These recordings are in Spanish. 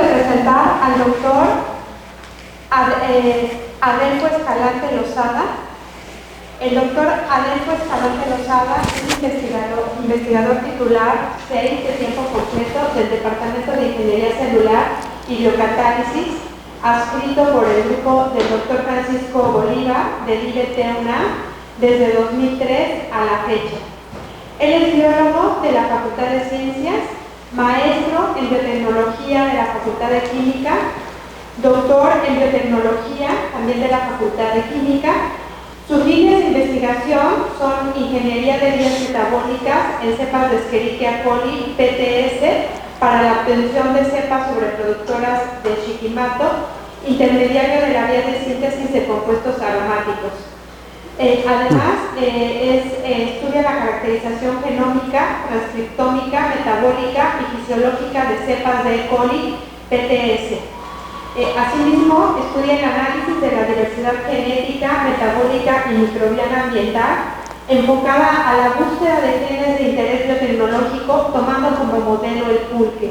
de presentar al doctor Adelfo Escalante Lozada. El doctor Adelfo Escalante Lozada es investigador titular 6 de tiempo completo del Departamento de Ingeniería Celular y Biocatálisis, adscrito por el grupo del doctor Francisco Bolívar del IBT UNAM desde 2003 a la fecha. Él es biólogo de la Facultad de Ciencias, maestro en biotecnología de la Facultad de Química, doctor en biotecnología también de la Facultad de Química. Sus líneas de investigación son ingeniería de vías metabólicas en cepas de Escherichia coli PTS para la obtención de cepas sobreproductoras de Shikamato, intermediario de la vía de síntesis de compuestos aromáticos. Además, estudia la caracterización genómica, transcriptómica, metabólica y fisiológica de cepas de E. coli PTS. Asimismo, estudia el análisis de la diversidad genética, metabólica y microbiana ambiental, enfocada a la búsqueda de genes de interés biotecnológico, tomando como modelo el pulque.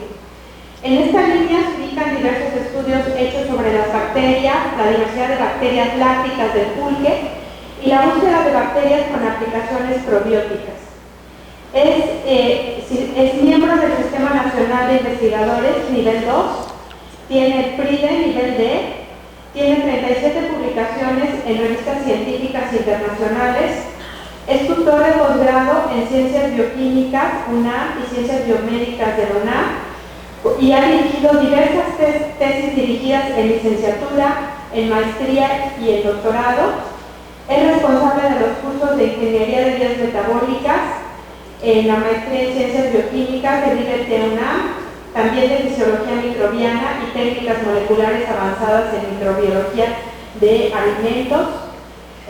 En esta línea se ubican diversos estudios hechos sobre las bacterias, la diversidad de bacterias lácticas del pulque y la búsqueda de bacterias con aplicaciones probióticas. Es miembro del Sistema Nacional de Investigadores nivel 2, tiene PRIDE nivel D, tiene 37 publicaciones en revistas científicas internacionales, es tutor de posgrado en Ciencias Bioquímicas UNAM y Ciencias Biomédicas de la UNAM y ha dirigido diversas tesis dirigidas en licenciatura, en maestría y en doctorado. Es responsable de los cursos de Ingeniería de Vías Metabólicas en la maestría en Ciencias Bioquímicas del IBT UNAM, también de Fisiología Microbiana y Técnicas Moleculares Avanzadas en Microbiología de Alimentos.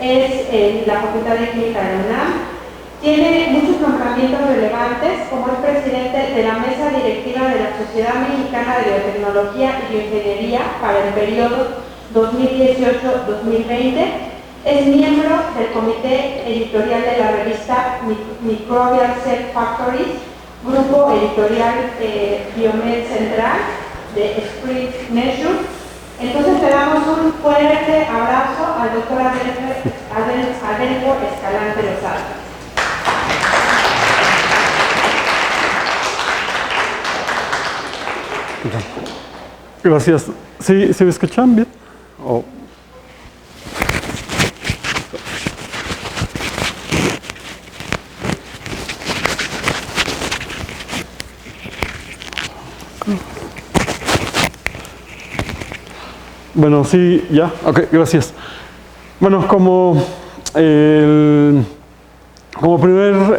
Es en la Facultad de Química de la UNAM. Tiene muchos nombramientos relevantes, como es presidente de la Mesa Directiva de la Sociedad Mexicana de Biotecnología y Bioingeniería para el periodo 2018-2020. Es miembro del comité editorial de la revista Microbial Cell Factories, grupo editorial Biomed Central de Spring Nature. Entonces le damos un fuerte abrazo al doctor Adelfo Escalante Lozada. Gracias. ¿Sí, ¿se me escuchan bien? Oh. Bueno, sí, ya, ok, gracias. Bueno, como lo primero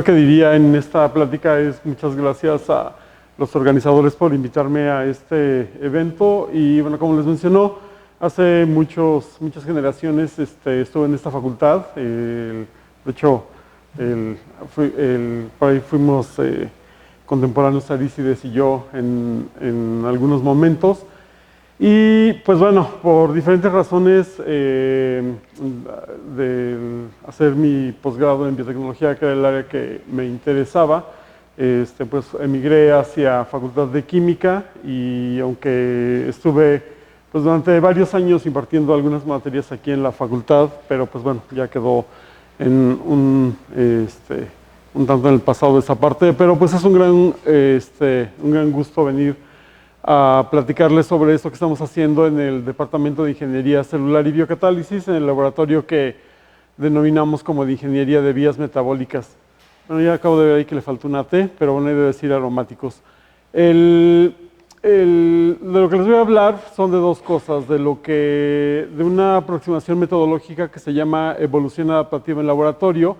que diría en esta plática es muchas gracias a los organizadores por invitarme a este evento y bueno, como les mencionó, hace muchas generaciones estuve en esta facultad, de hecho, por ahí fuimos contemporáneos Arícides y yo en algunos momentos. Y pues bueno, por diferentes razones de hacer mi posgrado en biotecnología, que era el área que me interesaba, pues emigré hacia Facultad de Química y aunque estuve pues durante varios años impartiendo algunas materias aquí en la facultad, pero pues bueno, ya quedó en un tanto en el pasado esa parte, pero pues es un gran gusto venir a platicarles sobre esto que estamos haciendo en el Departamento de Ingeniería Celular y Biocatálisis, en el laboratorio que denominamos como de Ingeniería de Vías Metabólicas. Bueno, ya acabo de ver ahí que le faltó una T, pero bueno, hay de decir aromáticos. De lo que les voy a hablar son de dos cosas, de una aproximación metodológica que se llama evolución adaptativa en laboratorio,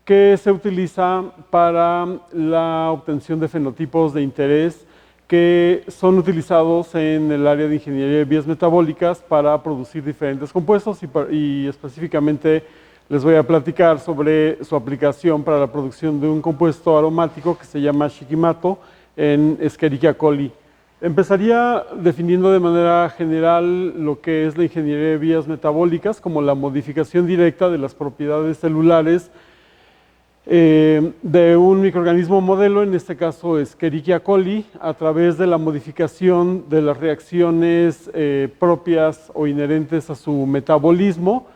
que se utiliza para la obtención de fenotipos de interés que son utilizados en el área de ingeniería de vías metabólicas para producir diferentes compuestos y específicamente les voy a platicar sobre su aplicación para la producción de un compuesto aromático que se llama Shikamato en Escherichia coli. Empezaría definiendo de manera general lo que es la ingeniería de vías metabólicas como la modificación directa de las propiedades celulares de un microorganismo modelo, en este caso Escherichia coli, a través de la modificación de las reacciones propias o inherentes a su metabolismo,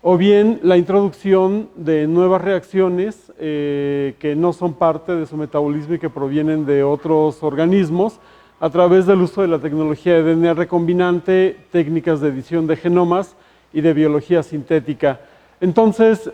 o bien la introducción de nuevas reacciones que no son parte de su metabolismo y que provienen de otros organismos, a través del uso de la tecnología de DNA recombinante, técnicas de edición de genomas y de biología sintética. Entonces,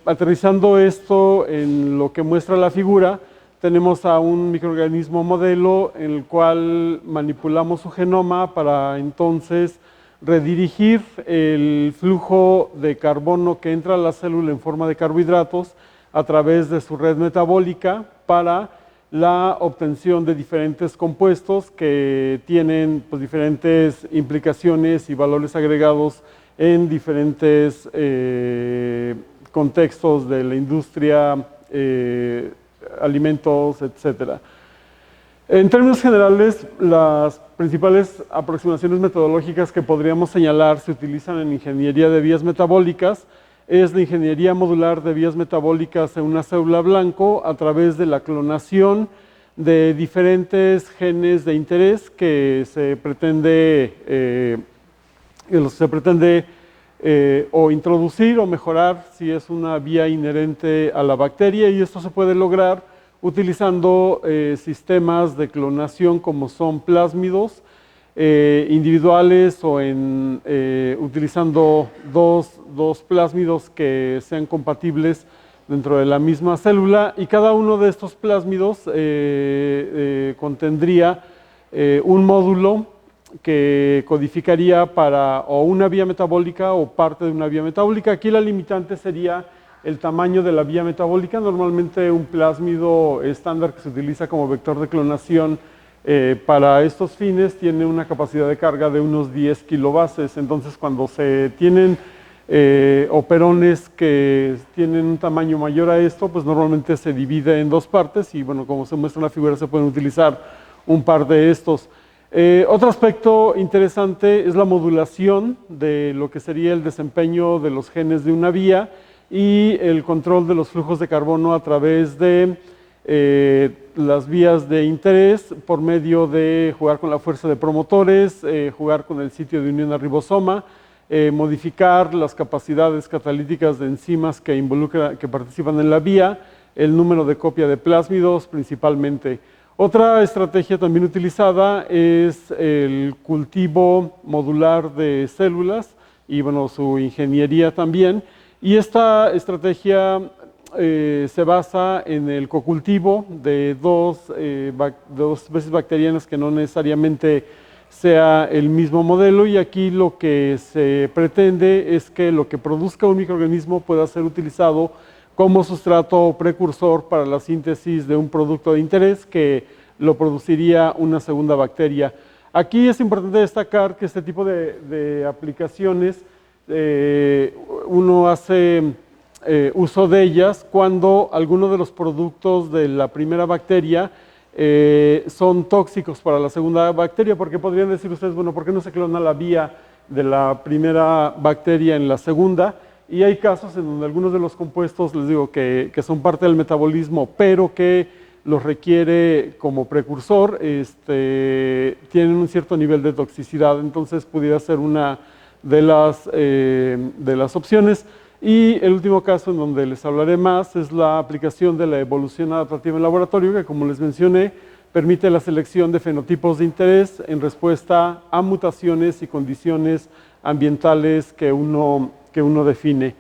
aterrizando esto en lo que muestra la figura, tenemos a un microorganismo modelo en el cual manipulamos su genoma para entonces redirigir el flujo de carbono que entra a la célula en forma de carbohidratos a través de su red metabólica para la obtención de diferentes compuestos que tienen pues, diferentes implicaciones y valores agregados en diferentes contextos de la industria, alimentos, etc. En términos generales, las principales aproximaciones metodológicas que podríamos señalar se utilizan en ingeniería de vías metabólicas. Es la ingeniería modular de vías metabólicas en una célula blanco a través de la clonación de diferentes genes de interés que se pretende o introducir o mejorar si es una vía inherente a la bacteria, y esto se puede lograr utilizando sistemas de clonación como son plásmidos individuales o utilizando dos plásmidos que sean compatibles dentro de la misma célula, y cada uno de estos plásmidos contendría un módulo que codificaría para o una vía metabólica o parte de una vía metabólica. Aquí la limitante sería el tamaño de la vía metabólica. Normalmente un plásmido estándar que se utiliza como vector de clonación para estos fines tiene una capacidad de carga de unos 10 kilobases. Entonces, cuando se tienen operones que tienen un tamaño mayor a esto, pues normalmente se divide en dos partes y, bueno, como se muestra en la figura, se pueden utilizar un par de estos. Otro aspecto interesante es la modulación de lo que sería el desempeño de los genes de una vía y el control de los flujos de carbono a través de las vías de interés por medio de jugar con la fuerza de promotores, jugar con el sitio de unión al ribosoma, modificar las capacidades catalíticas de enzimas que participan en la vía, el número de copia de plásmidos principalmente. Otra estrategia también utilizada es el cultivo modular de células y, bueno, su ingeniería también. Y esta estrategia se basa en el cocultivo de dos especies bacterianas que no necesariamente sea el mismo modelo, y aquí lo que se pretende es que lo que produzca un microorganismo pueda ser utilizado como sustrato o precursor para la síntesis de un producto de interés que lo produciría una segunda bacteria. Aquí es importante destacar que este tipo de aplicaciones uno hace uso de ellas cuando algunos de los productos de la primera bacteria son tóxicos para la segunda bacteria, porque podrían decir ustedes, bueno, ¿por qué no se clona la vía de la primera bacteria en la segunda? Y hay casos en donde algunos de los compuestos, les digo, que son parte del metabolismo, pero que los requiere como precursor, tienen un cierto nivel de toxicidad, entonces pudiera ser una de las opciones. Y el último caso en donde les hablaré más es la aplicación de la evolución adaptativa en laboratorio, que, como les mencioné, permite la selección de fenotipos de interés en respuesta a mutaciones y condiciones ambientales que uno define.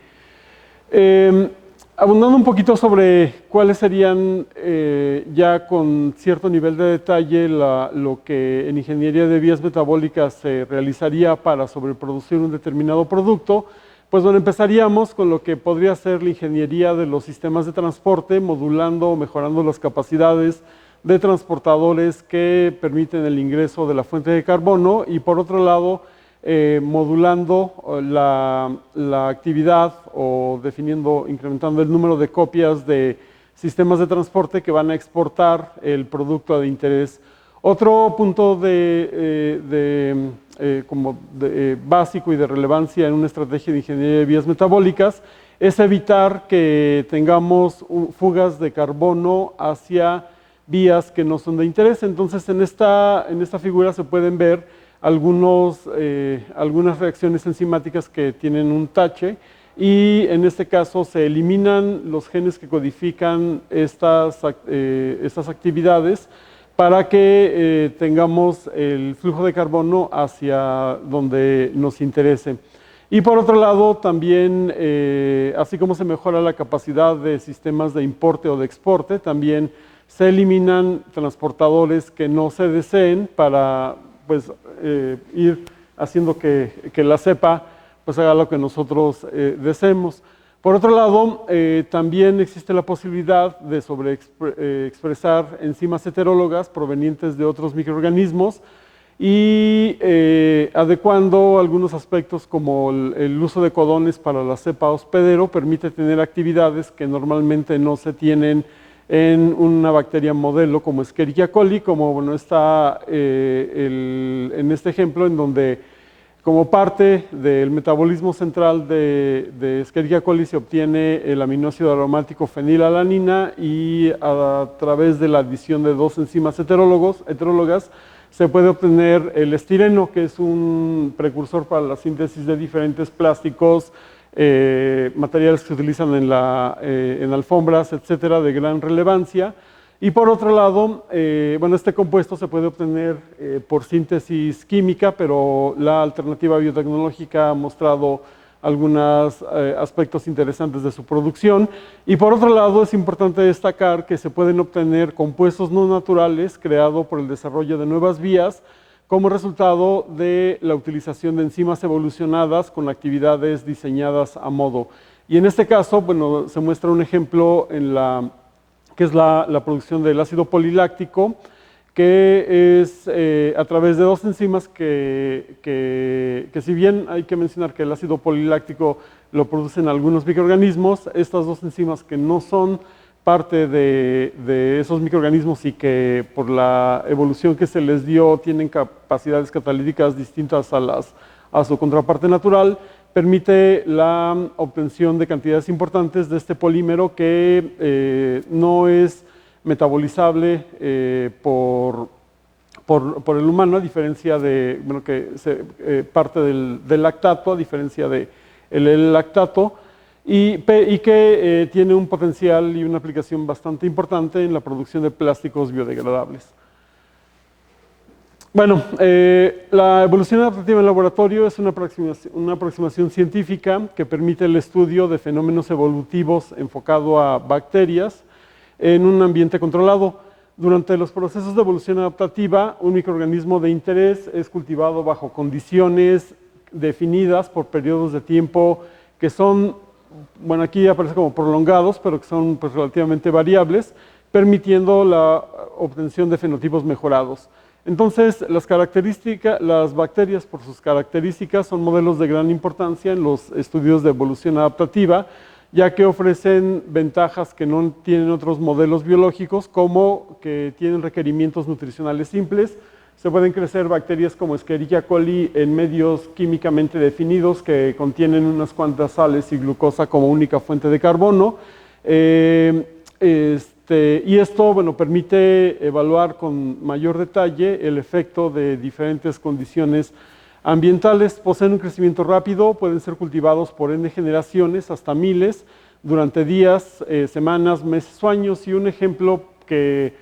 Abundando un poquito sobre cuáles serían ya con cierto nivel de detalle lo que en ingeniería de vías metabólicas se realizaría para sobreproducir un determinado producto, pues bueno, empezaríamos con lo que podría ser la ingeniería de los sistemas de transporte, modulando o mejorando las capacidades de transportadores que permiten el ingreso de la fuente de carbono, y por otro lado, modulando la actividad o incrementando el número de copias de sistemas de transporte que van a exportar el producto de interés. Otro punto básico y de relevancia en una estrategia de ingeniería de vías metabólicas es evitar que tengamos fugas de carbono hacia vías que no son de interés. Entonces, en esta figura se pueden ver algunas reacciones enzimáticas que tienen un tache, y en este caso se eliminan los genes que codifican estas actividades para que tengamos el flujo de carbono hacia donde nos interese. Y por otro lado, también, así como se mejora la capacidad de sistemas de importe o de exporte, también se eliminan transportadores que no se deseen para pues, ir haciendo que la cepa pues, haga lo que nosotros deseemos. Por otro lado, también existe la posibilidad de sobreexpresar enzimas heterólogas provenientes de otros microorganismos y adecuando algunos aspectos como el uso de codones para la cepa hospedero permite tener actividades que normalmente no se tienen en una bacteria modelo como Escherichia coli, como bueno, está en este ejemplo en donde como parte del metabolismo central de Escherichia coli se obtiene el aminoácido aromático fenilalanina y a través de la adición de dos enzimas heterólogas se puede obtener el estireno, que es un precursor para la síntesis de diferentes plásticos, materiales que se utilizan en alfombras, etcétera, de gran relevancia. Y por otro lado, bueno, este compuesto se puede obtener por síntesis química, pero la alternativa biotecnológica ha mostrado algunos aspectos interesantes de su producción. Y por otro lado, es importante destacar que se pueden obtener compuestos no naturales creados por el desarrollo de nuevas vías como resultado de la utilización de enzimas evolucionadas con actividades diseñadas a modo. Y en este caso, bueno, se muestra un ejemplo que es la producción del ácido poliláctico, que es a través de dos enzimas que si bien hay que mencionar que el ácido poliláctico lo producen algunos microorganismos, estas dos enzimas que no son parte de esos microorganismos y que por la evolución que se les dio tienen capacidades catalíticas distintas a su contraparte natural, permite la obtención de cantidades importantes de este polímero que no es metabolizable por el humano, a diferencia de, bueno, que parte del lactato, a diferencia del lactato, y que tiene un potencial y una aplicación bastante importante en la producción de plásticos biodegradables. Bueno, la evolución adaptativa en laboratorio es una aproximación científica que permite el estudio de fenómenos evolutivos enfocado a bacterias en un ambiente controlado. Durante los procesos de evolución adaptativa, un microorganismo de interés es cultivado bajo condiciones definidas por periodos de tiempo que son, bueno, aquí aparece como prolongados, pero que son pues, relativamente variables, permitiendo la obtención de fenotipos mejorados. Entonces, las bacterias por sus características son modelos de gran importancia en los estudios de evolución adaptativa, ya que ofrecen ventajas que no tienen otros modelos biológicos, como que tienen requerimientos nutricionales simples. Se pueden crecer bacterias como Escherichia coli en medios químicamente definidos que contienen unas cuantas sales y glucosa como única fuente de carbono. Y esto, bueno, permite evaluar con mayor detalle el efecto de diferentes condiciones ambientales. Poseen un crecimiento rápido, pueden ser cultivados por N generaciones, hasta miles, durante días, semanas, meses o años. Y un ejemplo que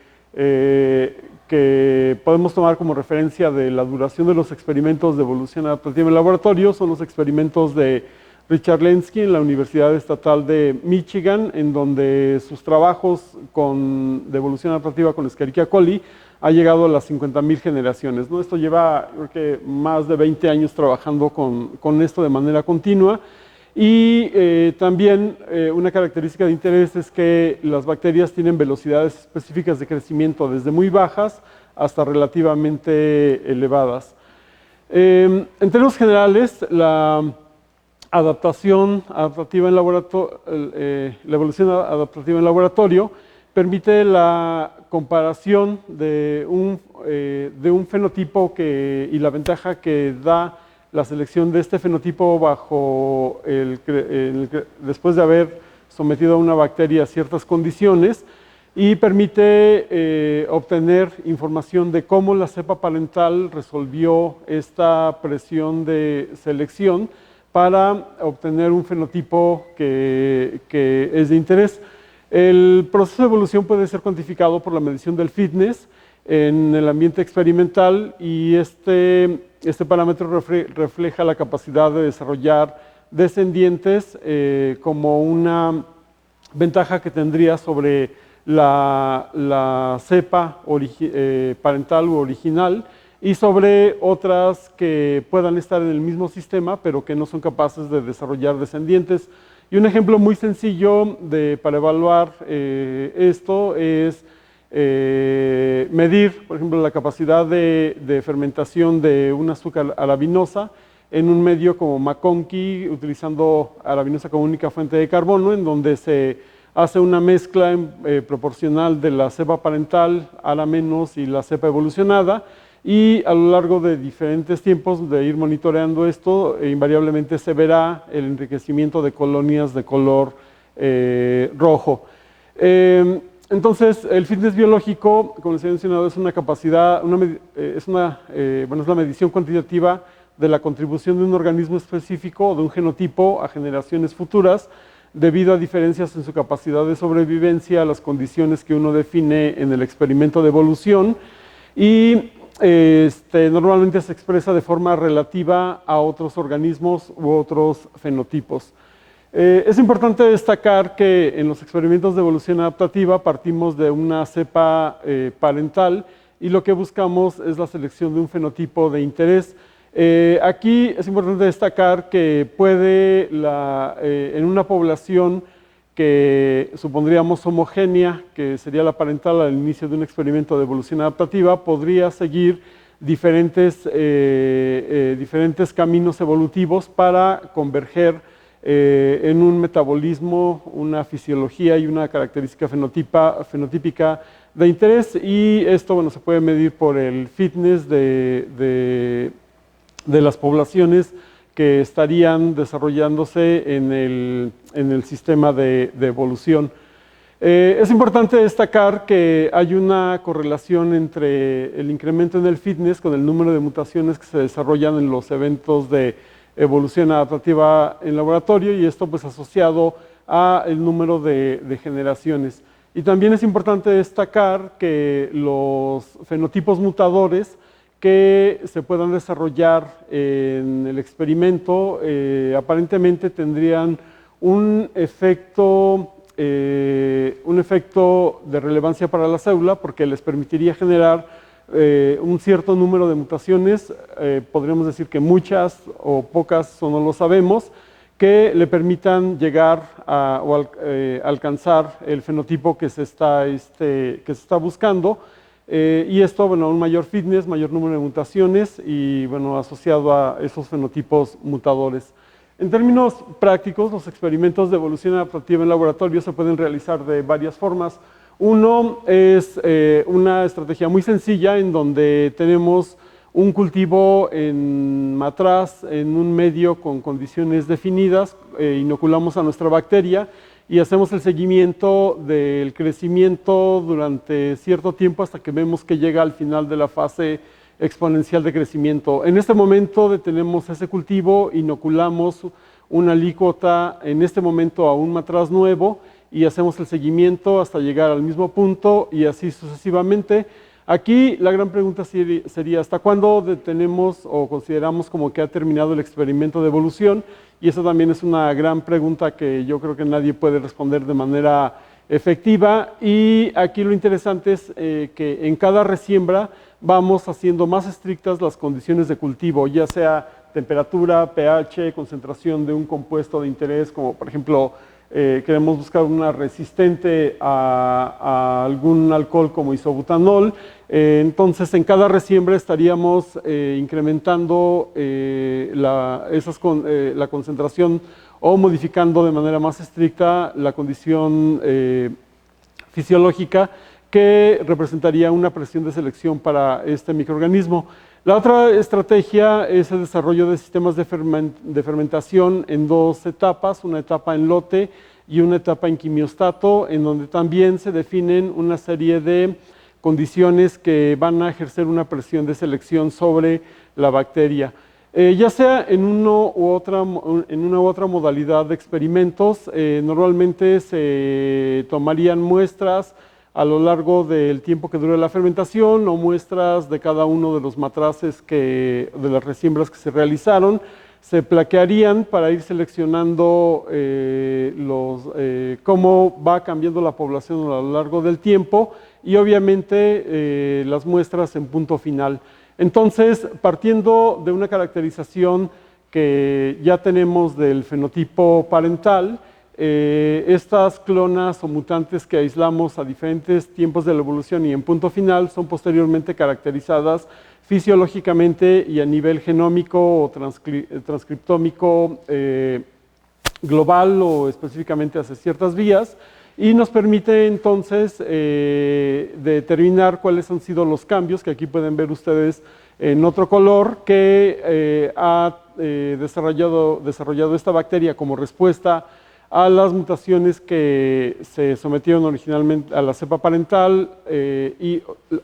podemos tomar como referencia de la duración de los experimentos de evolución adaptativa en laboratorio son los experimentos de Richard Lenski en la Universidad Estatal de Michigan, en donde sus trabajos de evolución adaptativa con Escherichia coli ha llegado a las 50,000 generaciones, ¿no? Esto lleva, creo que, más de 20 años trabajando con esto de manera continua. Y también una característica de interés es que las bacterias tienen velocidades específicas de crecimiento desde muy bajas hasta relativamente elevadas. En términos generales, la evolución adaptativa en laboratorio permite la comparación de un fenotipo y la ventaja que da la selección de este fenotipo después de haber sometido a una bacteria a ciertas condiciones y permite obtener información de cómo la cepa parental resolvió esta presión de selección para obtener un fenotipo que es de interés. El proceso de evolución puede ser cuantificado por la medición del fitness en el ambiente experimental y este parámetro refleja la capacidad de desarrollar descendientes como una ventaja que tendría sobre la cepa parental u original y sobre otras que puedan estar en el mismo sistema pero que no son capaces de desarrollar descendientes. Y un ejemplo muy sencillo para evaluar esto es medir, por ejemplo, la capacidad de fermentación de un azúcar arabinosa en un medio como McConkey, utilizando arabinosa como única fuente de carbono, en donde se hace una mezcla proporcional de la cepa parental, ARA- y la cepa evolucionada, y a lo largo de diferentes tiempos de ir monitoreando esto, invariablemente se verá el enriquecimiento de colonias de color rojo. Entonces, el fitness biológico, como les he mencionado, es una capacidad, es la medición cuantitativa de la contribución de un organismo específico o de un genotipo a generaciones futuras, debido a diferencias en su capacidad de sobrevivencia a las condiciones que uno define en el experimento de evolución, y normalmente se expresa de forma relativa a otros organismos u otros fenotipos. Es importante destacar que en los experimentos de evolución adaptativa partimos de una cepa parental y lo que buscamos es la selección de un fenotipo de interés. Aquí es importante destacar que puede, en una población que supondríamos homogénea, que sería la parental al inicio de un experimento de evolución adaptativa, podría seguir diferentes caminos evolutivos para converger en un metabolismo, una fisiología y una característica fenotípica de interés, y esto se puede medir por el fitness de las poblaciones que estarían desarrollándose en el sistema de evolución. Es importante destacar que hay una correlación entre el incremento en el fitness con el número de mutaciones que se desarrollan en los eventos de evolución adaptativa en laboratorio, y esto pues asociado al número de generaciones. Y también es importante destacar que los fenotipos mutadores que se puedan desarrollar en el experimento aparentemente tendrían un efecto de relevancia para la célula, porque les permitiría generar un cierto número de mutaciones, podríamos decir que muchas o pocas, eso no lo sabemos, que le permitan llegar alcanzar el fenotipo que se está buscando. Y esto, un mayor fitness, mayor número de mutaciones y, asociado a esos fenotipos mutadores. En términos prácticos, los experimentos de evolución adaptativa en laboratorio se pueden realizar de varias formas. Uno es una estrategia muy sencilla en donde tenemos un cultivo en matraz, en un medio con condiciones definidas, inoculamos a nuestra bacteria y hacemos el seguimiento del crecimiento durante cierto tiempo hasta que vemos que llega al final de la fase exponencial de crecimiento. En este momento detenemos ese cultivo, inoculamos una alícuota en este momento a un matraz nuevo y hacemos el seguimiento hasta llegar al mismo punto y así sucesivamente. Aquí la gran pregunta sería ¿hasta cuándo detenemos o consideramos como que ha terminado el experimento de evolución? Y eso también es una gran pregunta que yo creo que nadie puede responder de manera efectiva. Y aquí lo interesante es que en cada resiembra vamos haciendo más estrictas las condiciones de cultivo, ya sea temperatura, pH, concentración de un compuesto de interés, como por ejemplo queremos buscar una resistente a algún alcohol como isobutanol. Entonces en cada resiembra estaríamos incrementando la concentración o modificando de manera más estricta la condición fisiológica que representaría una presión de selección para este microorganismo. La otra estrategia es el desarrollo de sistemas de fermentación en dos etapas, una etapa en lote y una etapa en quimiostato, en donde también se definen una serie de condiciones que van a ejercer una presión de selección sobre la bacteria. Ya sea en una u otra modalidad de experimentos, normalmente se tomarían muestras a lo largo del tiempo que dure la fermentación o muestras de cada uno de los matraces de las resiembras que se realizaron. Se plaquearían para ir seleccionando cómo va cambiando la población a lo largo del tiempo y obviamente las muestras en punto final. Entonces, partiendo de una caracterización que ya tenemos del fenotipo parental, estas clonas o mutantes que aislamos a diferentes tiempos de la evolución y en punto final son posteriormente caracterizadas fisiológicamente y a nivel genómico o transcriptómico global o específicamente hacia ciertas vías, y nos permite entonces determinar cuáles han sido los cambios, que aquí pueden ver ustedes en otro color, que ha desarrollado esta bacteria como respuesta a las mutaciones que se sometieron originalmente a la cepa parental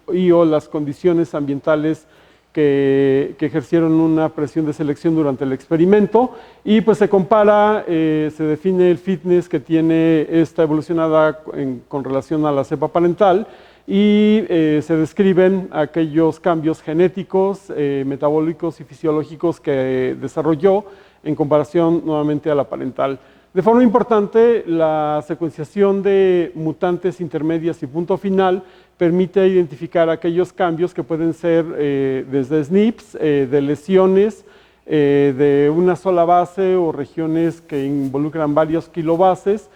o las condiciones ambientales que ejercieron una presión de selección durante el experimento, y pues se compara, se define el fitness que tiene esta evolucionada con relación a la cepa parental, y se describen aquellos cambios genéticos, metabólicos y fisiológicos que desarrolló en comparación nuevamente a la parental. De forma importante, la secuenciación de mutantes intermedias y punto final permite identificar aquellos cambios que pueden ser desde SNPs, de lesiones de una sola base o regiones que involucran varios kilobases,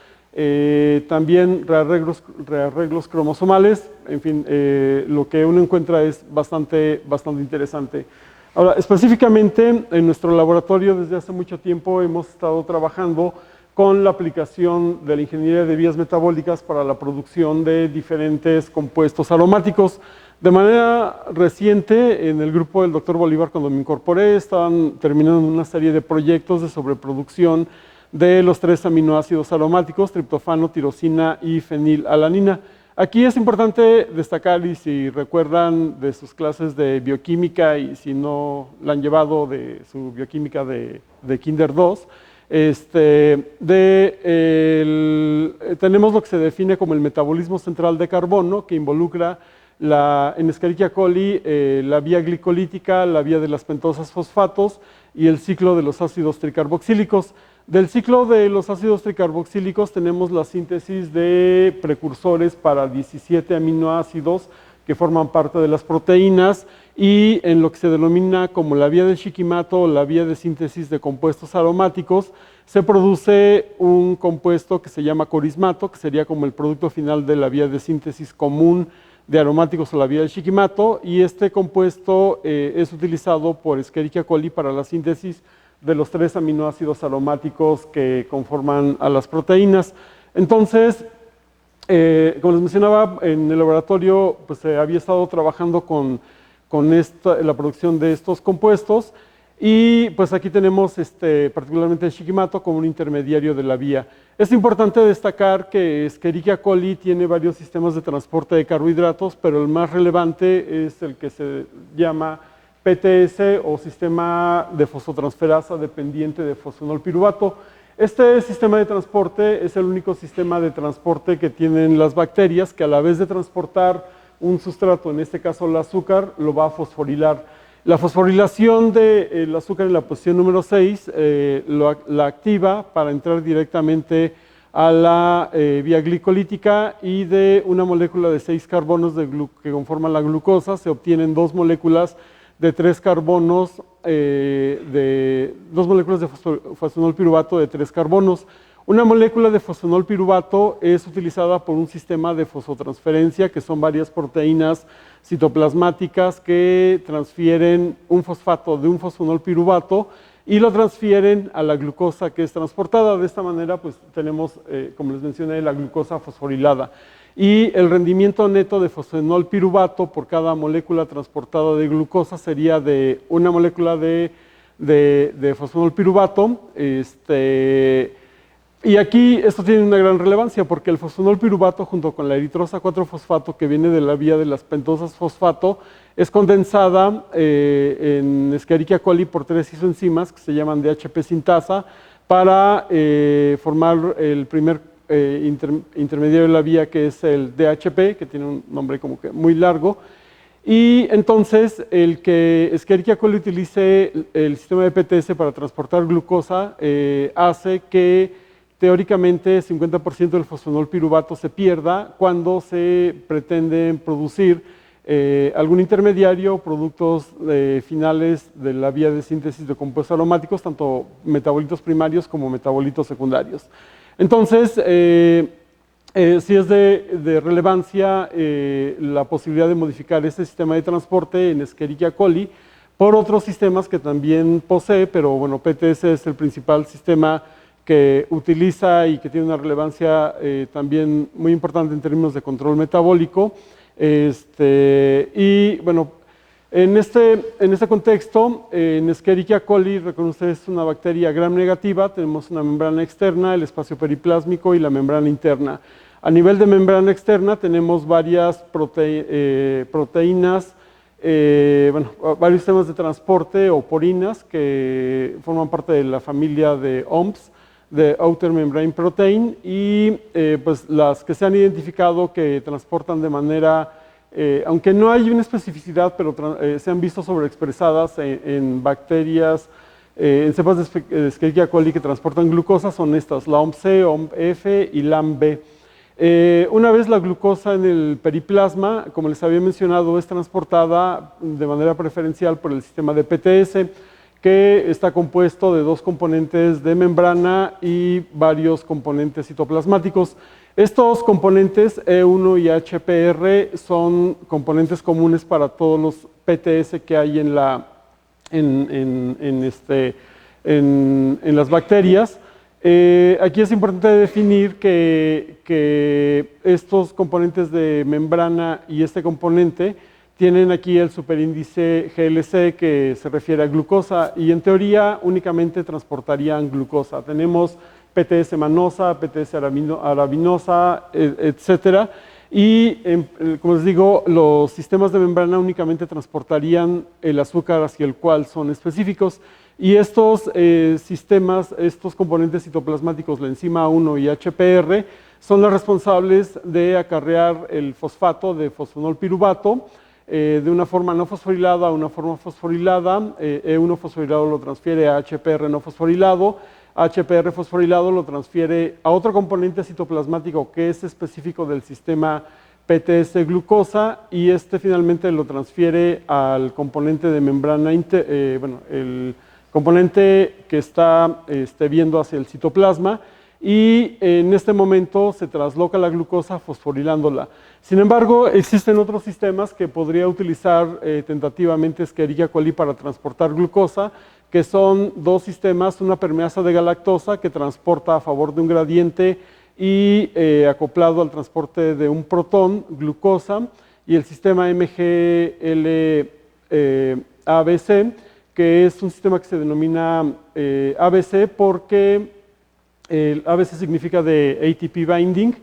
también rearreglos cromosomales, en fin, lo que uno encuentra es bastante interesante. Ahora, específicamente en nuestro laboratorio desde hace mucho tiempo hemos estado trabajando con la aplicación de la ingeniería de vías metabólicas para la producción de diferentes compuestos aromáticos. De manera reciente, en el grupo del Dr. Bolívar, cuando me incorporé, estaban terminando una serie de proyectos de sobreproducción de los 3 aminoácidos aromáticos, triptofano, tirosina y fenilalanina. Aquí es importante destacar, y si recuerdan de sus clases de bioquímica y si no la han llevado de su bioquímica de Kinder 2, tenemos lo que se define como el metabolismo central de carbono, que involucra en Escherichia coli la vía glicolítica, la vía de las pentosas fosfatos y el ciclo de los ácidos tricarboxílicos. Del ciclo de los ácidos tricarboxílicos tenemos la síntesis de precursores para 17 aminoácidos que forman parte de las proteínas, y en lo que se denomina como la vía de Shikimoto o la vía de síntesis de compuestos aromáticos, se produce un compuesto que se llama corismato, que sería como el producto final de la vía de síntesis común de aromáticos o la vía de Shikimoto, y este compuesto es utilizado por Escherichia coli para la síntesis de los 3 aminoácidos aromáticos que conforman a las proteínas. Entonces, como les mencionaba, en el laboratorio pues, se había estado trabajando con la producción de estos compuestos, y pues aquí tenemos particularmente el Shikimoto como un intermediario de la vía. Es importante destacar que Escherichia coli tiene varios sistemas de transporte de carbohidratos, pero el más relevante es el que se llama PTS o sistema de fosfotransferasa dependiente de fosfonolpiruvato. Este sistema de transporte es el único sistema de transporte que tienen las bacterias, que a la vez de transportar un sustrato, en este caso el azúcar, lo va a fosforilar. La fosforilación del azúcar en la posición número 6 la activa para entrar directamente a la vía glicolítica, y de una molécula de 6 carbonos que conforman la glucosa se obtienen 2 moléculas de 3 carbonos, 2 moléculas de fosfonolpiruvato de 3 carbonos. Una molécula de fosfonolpiruvato es utilizada por un sistema de fosfotransferencia, que son varias proteínas citoplasmáticas que transfieren un fosfato de un fosfonolpiruvato y lo transfieren a la glucosa que es transportada. De esta manera, pues tenemos, como les mencioné, la glucosa fosforilada. y el rendimiento neto de fosfenol piruvato por cada molécula transportada de glucosa sería de una molécula de fosfenol piruvato. Y aquí esto tiene una gran relevancia porque el fosfenol piruvato junto con la eritrosa 4-fosfato que viene de la vía de las pentosas fosfato es condensada en Escherichia coli por 3 isoenzimas que se llaman DHP sintasa para formar el primer intermediario de la vía, que es el DHP, que tiene un nombre como que muy largo. Y entonces el que Escherichia coli utilice el sistema de PTS para transportar glucosa hace que teóricamente 50% del fosfenol piruvato se pierda cuando se pretende producir algún intermediario, productos finales de la vía de síntesis de compuestos aromáticos, tanto metabolitos primarios como metabolitos secundarios. Entonces, sí es de relevancia la posibilidad de modificar este sistema de transporte en Escherichia coli por otros sistemas que también posee, pero bueno, PTS es el principal sistema que utiliza y que tiene una relevancia también muy importante en términos de control metabólico. Y bueno, en este contexto, en Escherichia coli, recuerden ustedes, es una bacteria gram negativa, tenemos una membrana externa, el espacio periplásmico y la membrana interna. A nivel de membrana externa tenemos varias proteínas, varios sistemas de transporte o porinas que forman parte de la familia de OMPs, de Outer Membrane Protein, y pues las que se han identificado que transportan de manera, aunque no hay una especificidad, pero se han visto sobreexpresadas en bacterias, en cepas de Escherichia coli que transportan glucosa, son estas, la OMP-C, OMP-F y LAMB. Una vez la glucosa en el periplasma, como les había mencionado, es transportada de manera preferencial por el sistema de PTS, que está compuesto de 2 componentes de membrana y varios componentes citoplasmáticos. Estos componentes E1 y HPR son componentes comunes para todos los PTS que hay en las bacterias. Aquí es importante definir que estos componentes de membrana y este componente tienen aquí el superíndice GLC que se refiere a glucosa y en teoría únicamente transportarían glucosa. Tenemos PTS manosa, PTS arabinosa, etcétera. Y como les digo, los sistemas de membrana únicamente transportarían el azúcar hacia el cual son específicos. Y estos sistemas, estos componentes citoplasmáticos, la enzima 1 y HPR, son los responsables de acarrear el fosfato de fosfenol piruvato de una forma no fosforilada a una forma fosforilada. E1 fosforilado lo transfiere a HPR no fosforilado. HPR fosforilado lo transfiere a otro componente citoplasmático que es específico del sistema PTS glucosa y este finalmente lo transfiere al componente de membrana, el componente que está viendo hacia el citoplasma y en este momento se trasloca la glucosa fosforilándola. Sin embargo, existen otros sistemas que podría utilizar tentativamente Escherichia coli para transportar glucosa, que son 2 sistemas, una permeasa de galactosa que transporta a favor de un gradiente y acoplado al transporte de un protón, glucosa, y el sistema MGL-ABC, que es un sistema que se denomina ABC porque el ABC significa de ATP binding,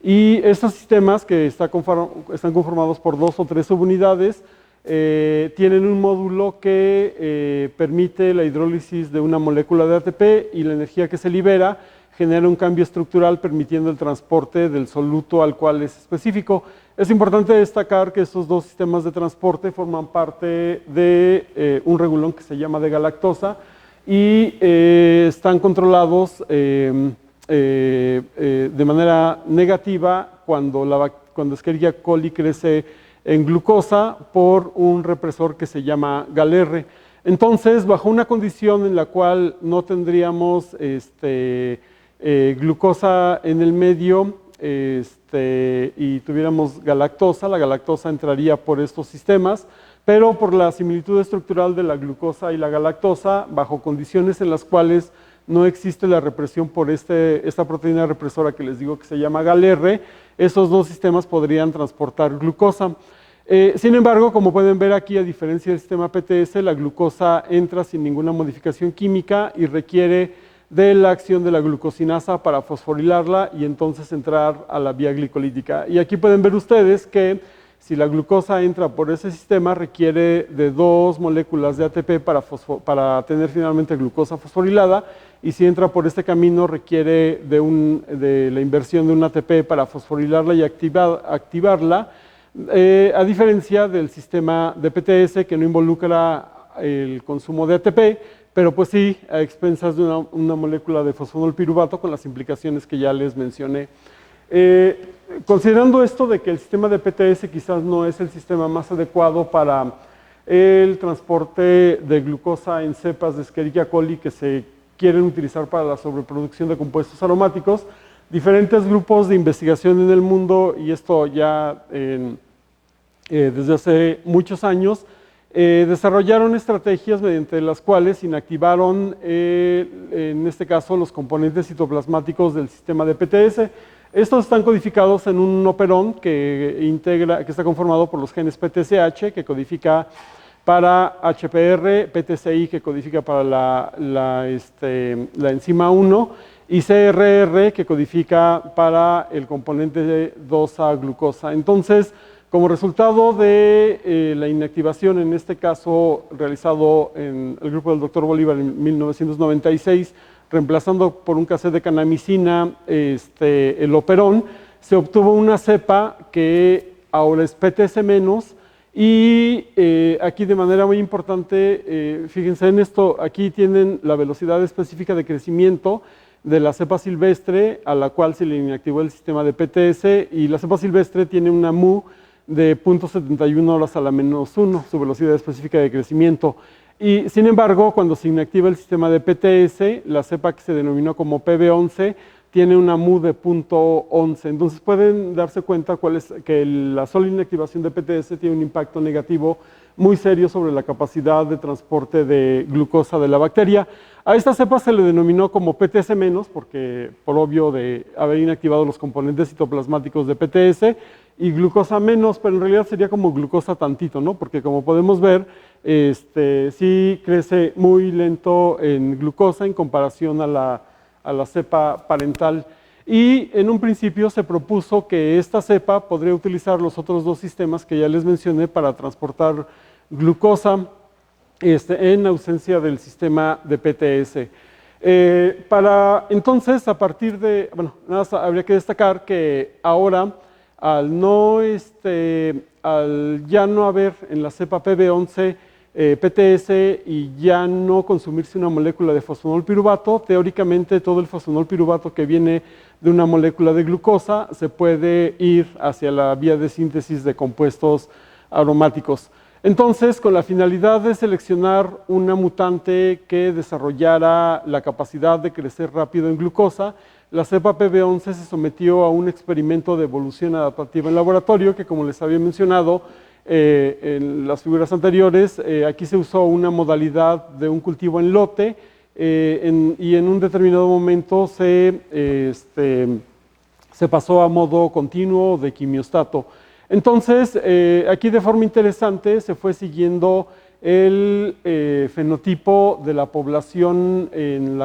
y estos sistemas que están conformados por 2 o 3 subunidades tienen un módulo que permite la hidrólisis de una molécula de ATP y la energía que se libera genera un cambio estructural permitiendo el transporte del soluto al cual es específico. Es importante destacar que estos 2 sistemas de transporte forman parte de un regulón que se llama de galactosa y están controlados de manera negativa cuando Escherichia coli crece en glucosa por un represor que se llama GALR. Entonces, bajo una condición en la cual no tendríamos glucosa en el medio y tuviéramos galactosa, la galactosa entraría por estos sistemas, pero por la similitud estructural de la glucosa y la galactosa, bajo condiciones en las cuales no existe la represión por esta proteína represora que les digo que se llama GALR, esos dos sistemas podrían transportar glucosa. Sin embargo, como pueden ver aquí, a diferencia del sistema PTS, la glucosa entra sin ninguna modificación química y requiere de la acción de la glucosinasa para fosforilarla y entonces entrar a la vía glicolítica. Y aquí pueden ver ustedes que si la glucosa entra por ese sistema, requiere de 2 moléculas de ATP para tener finalmente glucosa fosforilada, y si entra por este camino, requiere de la inversión de un ATP para fosforilarla y activarla, a diferencia del sistema de PTS, que no involucra el consumo de ATP, pero pues sí a expensas de una molécula de fosfonolpiruvato con las implicaciones que ya les mencioné. Considerando esto de que el sistema de PTS quizás no es el sistema más adecuado para el transporte de glucosa en cepas de Escherichia coli que se quieren utilizar para la sobreproducción de compuestos aromáticos, diferentes grupos de investigación en el mundo, y esto ya desde hace muchos años, desarrollaron estrategias mediante las cuales inactivaron, en este caso, los componentes citoplasmáticos del sistema de PTS. Estos están codificados en un operón que está conformado por los genes PTSH, que codifica para HPR, PTCI, que codifica para la enzima 1, y CRR, que codifica para el componente 2A-glucosa. Entonces, como resultado de la inactivación, en este caso realizado en el grupo del Dr. Bolívar en 1996, reemplazando por un cassette de canamicina el operón, se obtuvo una cepa que ahora es PTS-, y aquí de manera muy importante, fíjense en esto, aquí tienen la velocidad específica de crecimiento de la cepa silvestre a la cual se le inactivó el sistema de PTS, y la cepa silvestre tiene una mu de 0.71 horas a la -1, su velocidad específica de crecimiento. Y sin embargo, cuando se inactiva el sistema de PTS, la cepa que se denominó como PB11 tiene una mu de 0.11. Entonces pueden darse cuenta que la sola inactivación de PTS tiene un impacto negativo muy serio sobre la capacidad de transporte de glucosa de la bacteria. A esta cepa se le denominó como PTS-, porque por obvio de haber inactivado los componentes citoplasmáticos de PTS, y glucosa menos, pero en realidad sería como glucosa tantito, ¿no? Porque como podemos ver, sí crece muy lento en glucosa en comparación a la cepa parental. Y en un principio se propuso que esta cepa podría utilizar los otros dos sistemas que ya les mencioné para transportar glucosa en ausencia del sistema de PTS. Entonces, a partir de, bueno, nada más habría que destacar que ahora, al ya no haber en la cepa PB11 PTS y ya no consumirse una molécula de fosfonolpiruvato, teóricamente todo el fosfonolpiruvato que viene de una molécula de glucosa se puede ir hacia la vía de síntesis de compuestos aromáticos. Entonces, con la finalidad de seleccionar una mutante que desarrollara la capacidad de crecer rápido en glucosa, la cepa PB11 se sometió a un experimento de evolución adaptativa en laboratorio que, como les había mencionado en las figuras anteriores, aquí se usó una modalidad de un cultivo en lote y en un determinado momento se pasó a modo continuo de quimiostato. Entonces, aquí de forma interesante se fue siguiendo el fenotipo de la población en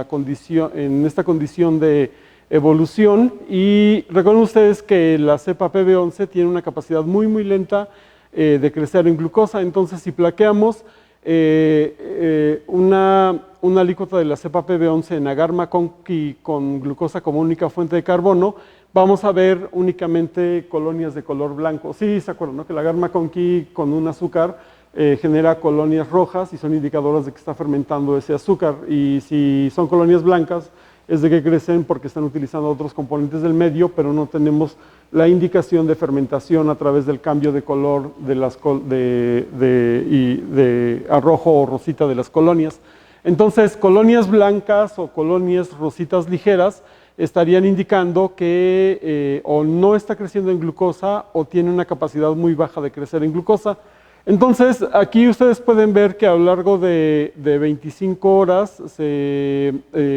esta condición de evolución, y recuerden ustedes que la cepa PB11 tiene una capacidad muy muy lenta de crecer en glucosa. Entonces, si plaqueamos una alícuota de la cepa PB11 en agar-MacConkey con glucosa como única fuente de carbono, vamos a ver únicamente colonias de color blanco. Sí, se acuerdan, ¿no? Que el agar-MacConkey con un azúcar genera colonias rojas y son indicadoras de que está fermentando ese azúcar, y si son colonias blancas es de que crecen porque están utilizando otros componentes del medio, pero no tenemos la indicación de fermentación a través del cambio de color a rojo o rosita de las colonias. Entonces, colonias blancas o colonias rositas ligeras estarían indicando que o no está creciendo en glucosa o tiene una capacidad muy baja de crecer en glucosa. Entonces, aquí ustedes pueden ver que a lo largo de 25 horas se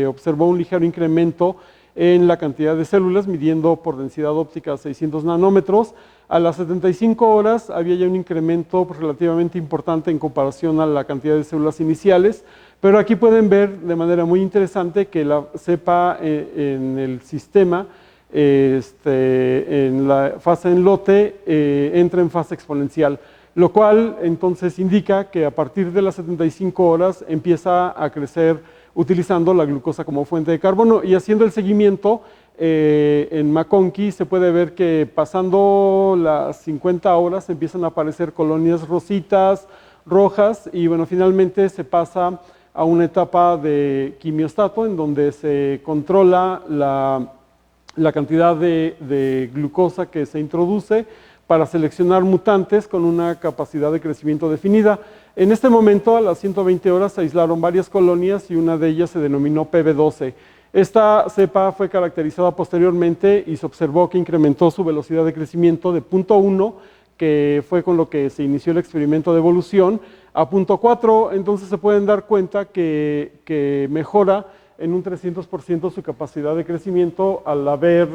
observó un ligero incremento en la cantidad de células, midiendo por densidad óptica 600 nanómetros. A las 75 horas había ya un incremento relativamente importante en comparación a la cantidad de células iniciales, pero aquí pueden ver de manera muy interesante que la cepa en el sistema, en la fase en lote, entra en fase exponencial, lo cual entonces indica que a partir de las 75 horas empieza a crecer utilizando la glucosa como fuente de carbono, y haciendo el seguimiento en MacConkey se puede ver que pasando las 50 horas empiezan a aparecer colonias rositas, rojas, y bueno, finalmente se pasa a una etapa de quimiostato en donde se controla la cantidad de glucosa que se introduce para seleccionar mutantes con una capacidad de crecimiento definida. En este momento, a las 120 horas, se aislaron varias colonias y una de ellas se denominó PB12. Esta cepa fue caracterizada posteriormente y se observó que incrementó su velocidad de crecimiento de 0.1, que fue con lo que se inició el experimento de evolución, a 0.4. Entonces se pueden dar cuenta que mejora en un 300% su capacidad de crecimiento al haber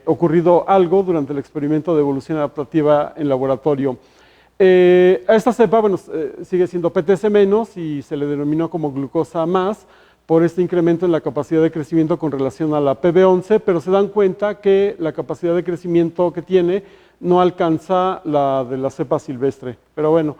ocurrido algo durante el experimento de evolución adaptativa en laboratorio. A esta cepa, bueno, sigue siendo PTS menos y se le denominó como glucosa más por este incremento en la capacidad de crecimiento con relación a la PB11, pero se dan cuenta que la capacidad de crecimiento que tiene no alcanza la de la cepa silvestre. Pero bueno,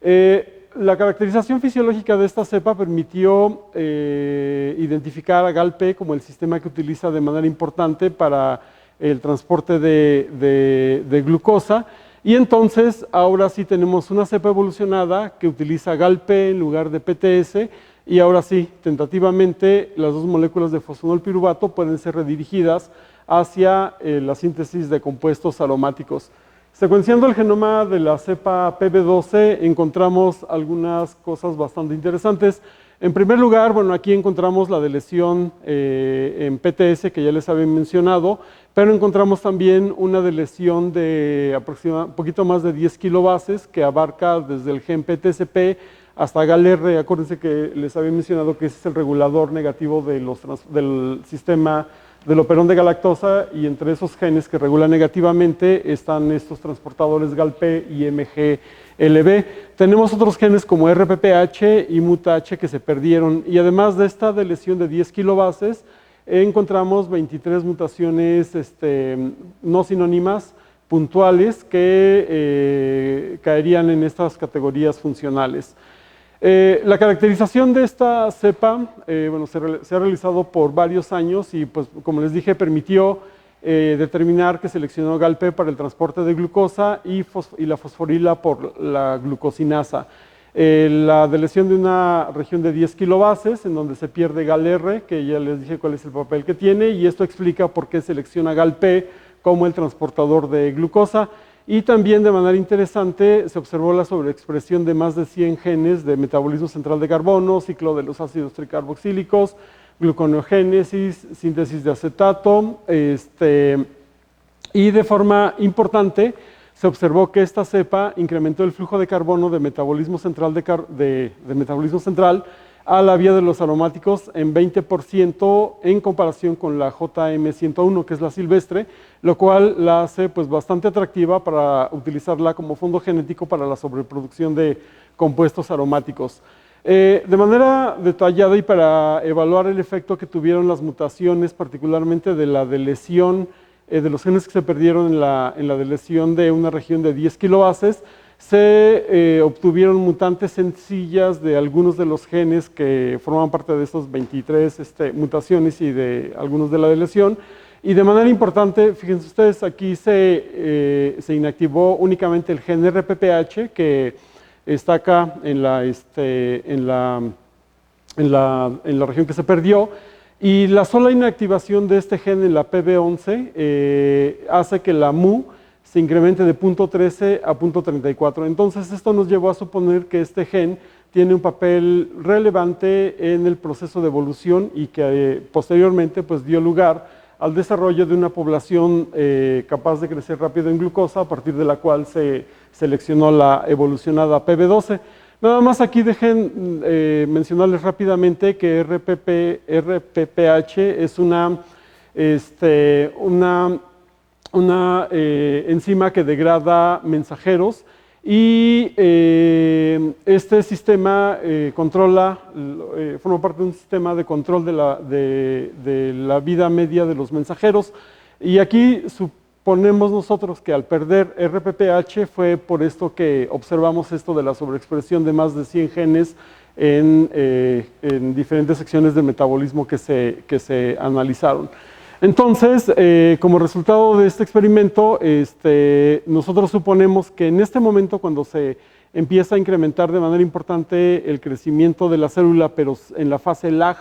la caracterización fisiológica de esta cepa permitió identificar a GALP como el sistema que utiliza de manera importante para el transporte de glucosa, y entonces ahora sí tenemos una cepa evolucionada que utiliza GALP en lugar de PTS, y ahora sí, tentativamente, las dos moléculas de fosfonolpiruvato pueden ser redirigidas hacia la síntesis de compuestos aromáticos. Secuenciando el genoma de la cepa PB12 encontramos algunas cosas bastante interesantes. En primer lugar, bueno, aquí encontramos la deleción en PTS que ya les había mencionado, pero encontramos también una deleción de aproximadamente un poquito más de 10 kilobases que abarca desde el gen PTSP hasta GALR. Acuérdense que les había mencionado que ese es el regulador negativo de del sistema del operón de galactosa, y entre esos genes que regulan negativamente están estos transportadores GALP y MGLB. Tenemos otros genes como RPPH y MUTH que se perdieron, y además de esta deleción de 10 kilobases, encontramos 23 mutaciones no sinónimas puntuales que caerían en estas categorías funcionales. La caracterización de esta cepa bueno, se ha realizado por varios años y, pues, como les dije, permitió determinar que seleccionó GALP para el transporte de glucosa y la fosforila por la glucosinasa. La deleción de una región de 10 kilobases en donde se pierde GALR, que ya les dije cuál es el papel que tiene, y esto explica por qué selecciona GALP como el transportador de glucosa. Y también, de manera interesante, se observó la sobreexpresión de más de 100 genes de metabolismo central de carbono, ciclo de los ácidos tricarboxílicos, gluconeogénesis, síntesis de acetato, y de forma importante se observó que esta cepa incrementó el flujo de carbono de metabolismo central, metabolismo central a la vía de los aromáticos en 20% en comparación con la JM101, que es la silvestre, lo cual la hace, pues, bastante atractiva para utilizarla como fondo genético para la sobreproducción de compuestos aromáticos. De manera detallada y para evaluar el efecto que tuvieron las mutaciones, particularmente de la deleción de los genes que se perdieron en la deleción de una región de 10 kilobases, se obtuvieron mutantes sencillas de algunos de los genes que forman parte de estos 23 mutaciones y de algunos de la deleción. Y de manera importante, fíjense ustedes, aquí se inactivó únicamente el gen RPPH, que está acá en la región que se perdió, y la sola inactivación de este gen en la PB11 hace que la MU se incremente de 0.13 a 0.34. Entonces, esto nos llevó a suponer que este gen tiene un papel relevante en el proceso de evolución y que posteriormente, pues, dio lugar al desarrollo de una población capaz de crecer rápido en glucosa, a partir de la cual se seleccionó la evolucionada PB12. Nada más aquí dejen mencionarles rápidamente que RPPH es una enzima que degrada mensajeros y este sistema forma parte de un sistema de control de la vida media de los mensajeros. Y aquí suponemos nosotros que al perder RPPH fue por esto que observamos esto de la sobreexpresión de más de 100 genes en diferentes secciones del metabolismo que se analizaron. Entonces, como resultado de este experimento, nosotros suponemos que en este momento, cuando se empieza a incrementar de manera importante el crecimiento de la célula, pero en la fase lag,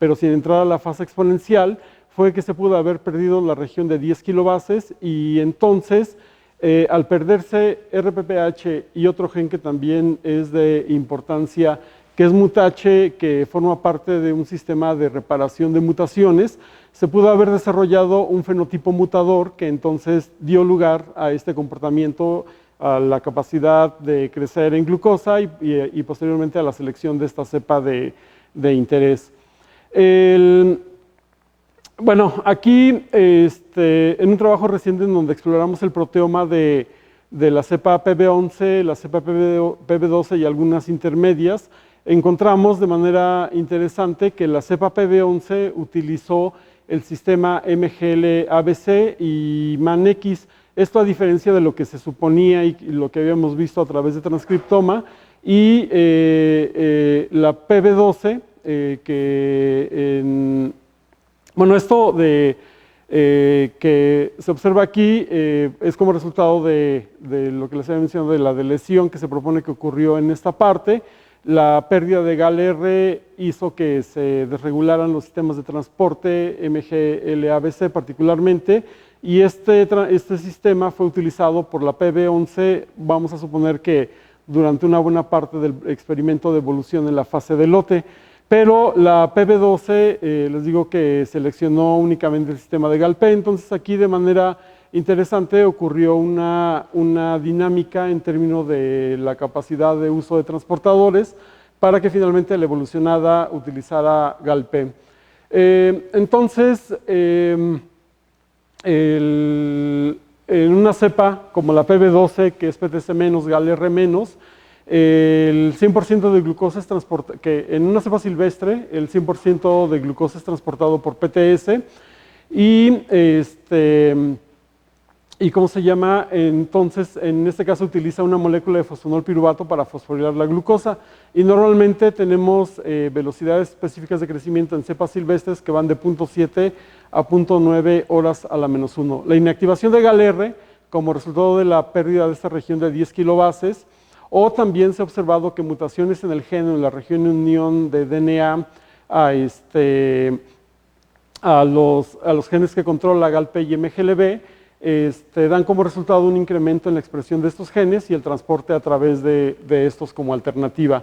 pero sin entrar a la fase exponencial, fue que se pudo haber perdido la región de 10 kilobases y entonces, al perderse RPPH y otro gen que también es de importancia, que es MUTACHE, que forma parte de un sistema de reparación de mutaciones, se pudo haber desarrollado un fenotipo mutador que entonces dio lugar a este comportamiento, a la capacidad de crecer en glucosa y posteriormente a la selección de esta cepa de interés. Bueno, aquí en un trabajo reciente en donde exploramos el proteoma de la cepa PB11, la cepa PB12 y algunas intermedias, encontramos de manera interesante que la cepa PB11 utilizó el sistema MGL-ABC y MANX. Esto a diferencia de lo que se suponía y lo que habíamos visto a través de transcriptoma. Y la PB12, bueno, esto que se observa aquí es como resultado de lo que les había mencionado, de la lesión que se propone que ocurrió en esta parte. La pérdida de GAL-R hizo que se desregularan los sistemas de transporte, MGL-ABC particularmente, y este sistema fue utilizado por la PB11, vamos a suponer que durante una buena parte del experimento de evolución en la fase de lote, pero la PB12, les digo que seleccionó únicamente el sistema de GAL-P, entonces aquí de manera interesante ocurrió una dinámica en términos de la capacidad de uso de transportadores para que finalmente la evolucionada utilizara GAL-P. Entonces, en una cepa como la PB12, que es PTC menos, GAL-R menos, el 100% de glucosa es transportado, que en una cepa silvestre, el 100% de glucosa es transportado por PTS y ¿cómo se llama? Entonces, en este caso utiliza una molécula de fosfonol piruvato para fosforilar la glucosa. Y normalmente tenemos velocidades específicas de crecimiento en cepas silvestres que van de 0.7 a 0.9 horas a la menos 1. La inactivación de GAL-R, como resultado de la pérdida de esta región de 10 kilobases, o también se ha observado que mutaciones en el gen en la región de unión de DNA a los genes que controla GAL-P y MGLB, dan como resultado un incremento en la expresión de estos genes y el transporte a través de estos como alternativa.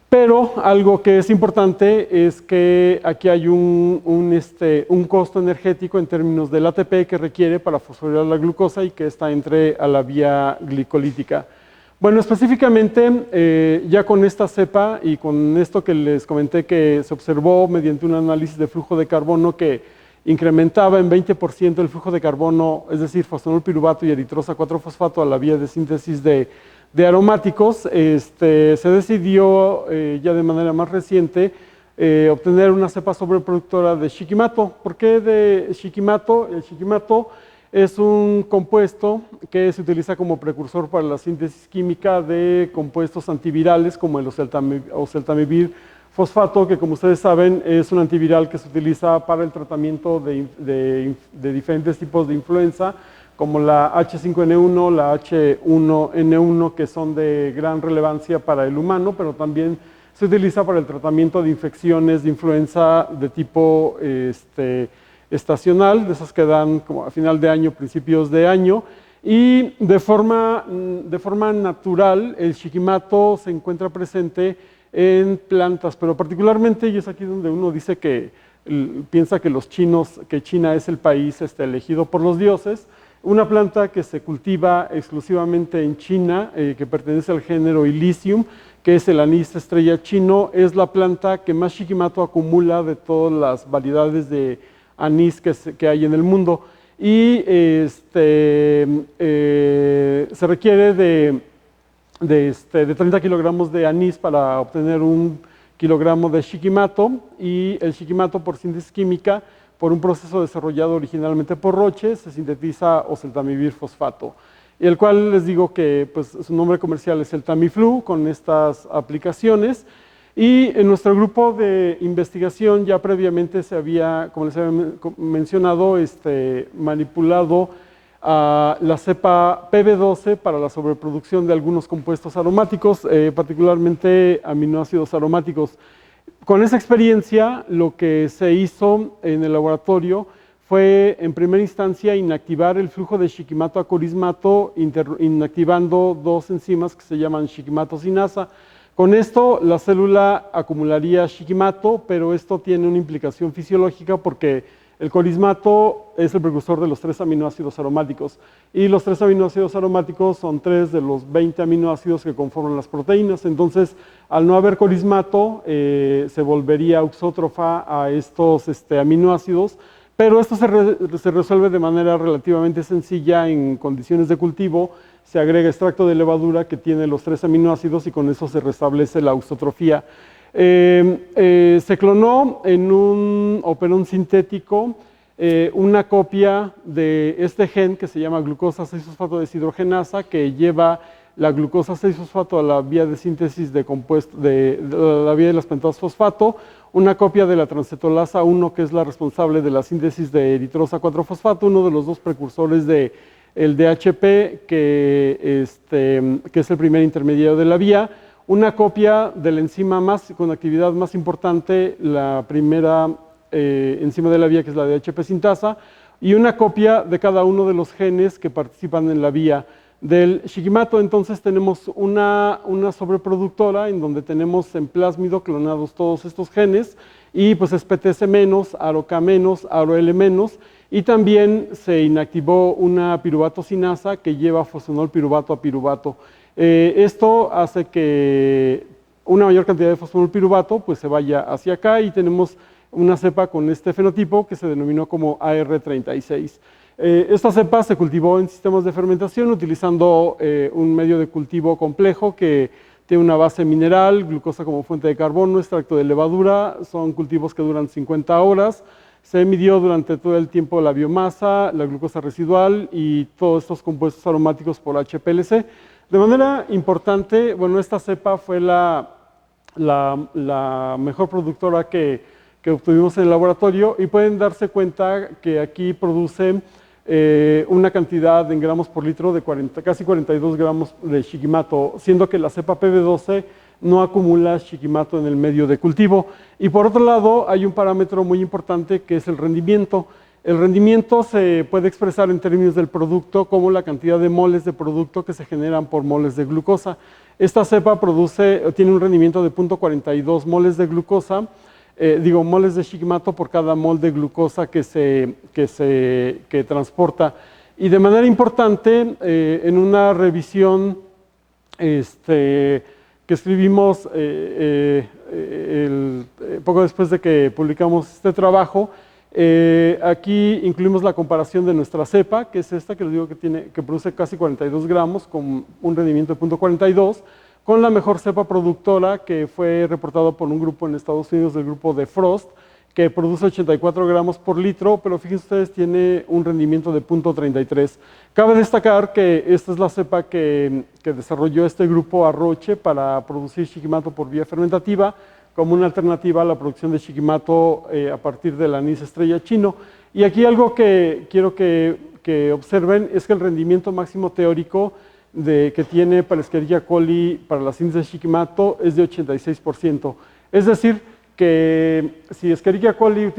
Pero algo que es importante es que aquí hay un costo energético en términos del ATP que requiere para fosforilar la glucosa y que esta entre a la vía glicolítica. Bueno, específicamente ya con esta cepa y con esto que les comenté que se observó mediante un análisis de flujo de carbono que incrementaba en 20% el flujo de carbono, es decir, fosfonol piruvato y eritrosa 4-fosfato a la vía de síntesis de aromáticos, se decidió ya de manera más reciente obtener una cepa sobreproductora de Shikimato. ¿Por qué de Shikimato? El Shikimato es un compuesto que se utiliza como precursor para la síntesis química de compuestos antivirales como el oseltamivir fosfato, que como ustedes saben es un antiviral que se utiliza para el tratamiento de diferentes tipos de influenza, como la H5N1, la H1N1, que son de gran relevancia para el humano, pero también se utiliza para el tratamiento de infecciones de influenza de tipo estacional, de esas que dan como a final de año, principios de año, y de forma natural el Shikimato se encuentra presente en plantas, pero particularmente, y es aquí donde uno dice que piensa que que China es el país elegido por los dioses. Una planta que se cultiva exclusivamente en China, que pertenece al género Illicium, que es el anís estrella chino, es la planta que más Shikimato acumula de todas las variedades de anís que hay en el mundo. Y se requiere de 30 kilogramos de anís para obtener 1 kilogramo de Shikimato, y el Shikimato por síntesis química, por un proceso desarrollado originalmente por Roche, se sintetiza oseltamivir fosfato, y el cual les digo que pues, su nombre comercial es el Tamiflu, con estas aplicaciones. Y en nuestro grupo de investigación ya previamente se había, como les había mencionado, manipulado la cepa PB12 para la sobreproducción de algunos compuestos aromáticos, particularmente aminoácidos aromáticos. Con esa experiencia, lo que se hizo en el laboratorio fue, en primera instancia, inactivar el flujo de Shikimato a corismato, inactivando 2 enzimas que se llaman Shikimato sinasa. Con esto, la célula acumularía Shikimato, pero esto tiene una implicación fisiológica porque el corismato es el precursor de los 3 aminoácidos aromáticos, y los 3 aminoácidos aromáticos son 3 de los 20 aminoácidos que conforman las proteínas. Entonces, al no haber corismato, se volvería auxótrofa a estos aminoácidos, pero esto se resuelve de manera relativamente sencilla en condiciones de cultivo. Se agrega extracto de levadura que tiene los 3 aminoácidos y con eso se restablece la auxotrofía. Se clonó en un operón sintético una copia de este gen que se llama glucosa 6-fosfato deshidrogenasa, que lleva la glucosa 6-fosfato a la vía de síntesis de compuestos de la vía de las pentadas fosfato, una copia de la transcetolasa 1, que es la responsable de la síntesis de eritrosa 4-fosfato, uno de los 2 precursores de el DHP, que es el primer intermediario de la vía, una copia de la enzima con actividad más importante, la primera enzima de la vía, que es la DHP sintasa, y una copia de cada uno de los genes que participan en la vía del Shikimato. Entonces tenemos una sobreproductora en donde tenemos en plásmido clonados todos estos genes, y pues es PTC-, ARO-K-, ARO-L-, y también se inactivó una piruvato sinasa que lleva fosfonol piruvato a piruvato. Esto hace que una mayor cantidad de fosfonol piruvato pues se vaya hacia acá, y tenemos una cepa con este fenotipo que se denominó como AR36. Esta cepa se cultivó en sistemas de fermentación utilizando un medio de cultivo complejo que tiene una base mineral, glucosa como fuente de carbono, extracto de levadura. Son cultivos que duran 50 horas. Se midió durante todo el tiempo la biomasa, la glucosa residual y todos estos compuestos aromáticos por HPLC. De manera importante, bueno, esta cepa fue la mejor productora que obtuvimos en el laboratorio, y pueden darse cuenta que aquí produce una cantidad en gramos por litro de casi 42 gramos de Shikimato, siendo que la cepa PB12 no acumula Shikimato en el medio de cultivo. Y por otro lado, hay un parámetro muy importante que es el rendimiento. El rendimiento se puede expresar en términos del producto como la cantidad de moles de producto que se generan por moles de glucosa. Esta cepa tiene un rendimiento de 0.42 moles de glucosa, moles de Shikimato por cada mol de glucosa que transporta. Y de manera importante, en una revisión que escribimos poco después de que publicamos este trabajo, aquí incluimos la comparación de nuestra cepa, que es esta, que les digo que produce casi 42 gramos con un rendimiento de 0.42, con la mejor cepa productora que fue reportado por un grupo en Estados Unidos, del grupo de Frost, que produce 84 gramos por litro, pero fíjense ustedes, tiene un rendimiento de 0.33. Cabe destacar que esta es la cepa que desarrolló este grupo Roche para producir Shikimato por vía fermentativa, como una alternativa a la producción de Shikimato a partir del anís estrella chino. Y aquí algo que quiero que observen es que el rendimiento máximo teórico que tiene para Escherichia coli para la síntesis de Shikimato es de 86%. Es decir, que si Escherichia coli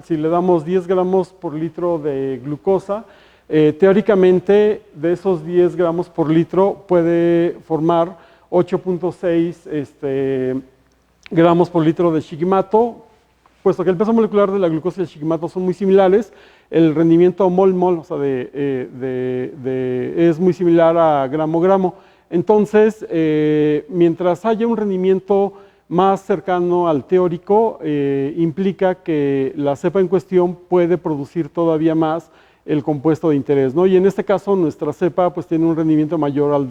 si le damos 10 gramos por litro de glucosa, teóricamente de esos 10 gramos por litro puede formar 8.6 gramos por litro de Shikimato, puesto que el peso molecular de la glucosa y el shikimato son muy similares, el rendimiento mol-mol, o sea, es muy similar a gramo-gramo. Entonces, mientras haya un rendimiento más cercano al teórico, implica que la cepa en cuestión puede producir todavía más el compuesto de interés, ¿no? Y en este caso nuestra cepa pues tiene un rendimiento mayor al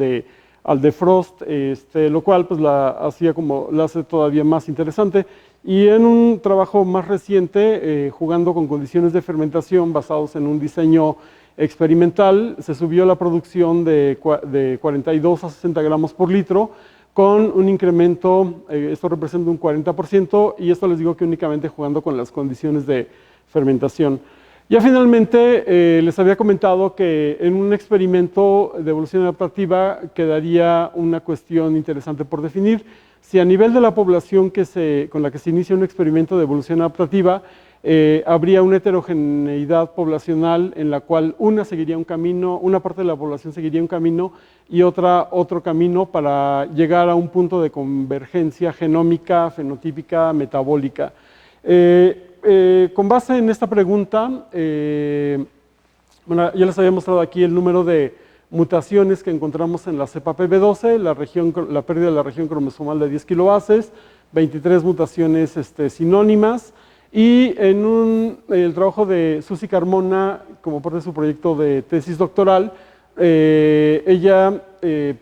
de Frost, lo cual pues la hace todavía más interesante. Y en un trabajo más reciente, jugando con condiciones de fermentación basados en un diseño experimental, se subió la producción de 42 a 60 gramos por litro, con un incremento, esto representa un 40%, y esto les digo que únicamente jugando con las condiciones de fermentación. Ya finalmente les había comentado que en un experimento de evolución adaptativa quedaría una cuestión interesante por definir. Si a nivel de la población con la que se inicia un experimento de evolución adaptativa, habría una heterogeneidad poblacional en la cual una parte de la población seguiría un camino y otra otro camino para llegar a un punto de convergencia genómica, fenotípica, metabólica. Con base en esta pregunta, bueno, ya les había mostrado aquí el número de mutaciones que encontramos en la cepa PB12, la pérdida de la región cromosomal de 10 kilobases, 23 mutaciones sinónimas, y en el trabajo de Susi Carmona, como parte de su proyecto de tesis doctoral, ella,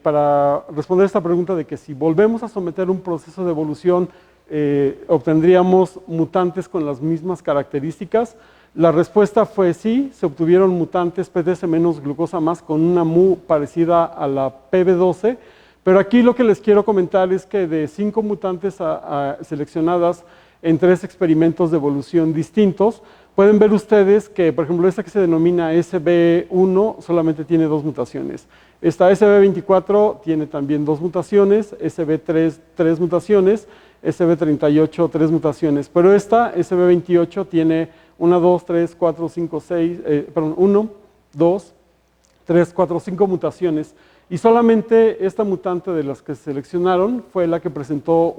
para responder a esta pregunta de que si volvemos a someter un proceso de evolución, obtendríamos mutantes con las mismas características, la respuesta fue sí, se obtuvieron mutantes PTS menos glucosa más con una mu parecida a la PB12, pero aquí lo que les quiero comentar es que de 5 mutantes seleccionadas en 3 experimentos de evolución distintos, pueden ver ustedes que, por ejemplo, esta que se denomina SB1 solamente tiene 2 mutaciones. Esta SB24 tiene también 2 mutaciones, SB3 3 mutaciones, SB38 3 mutaciones, pero esta SB28 tiene 1, 2, 3, 4, 5, 6, 1, 2, 3, 4, 5 mutaciones. Y solamente esta mutante de las que se seleccionaron fue la que presentó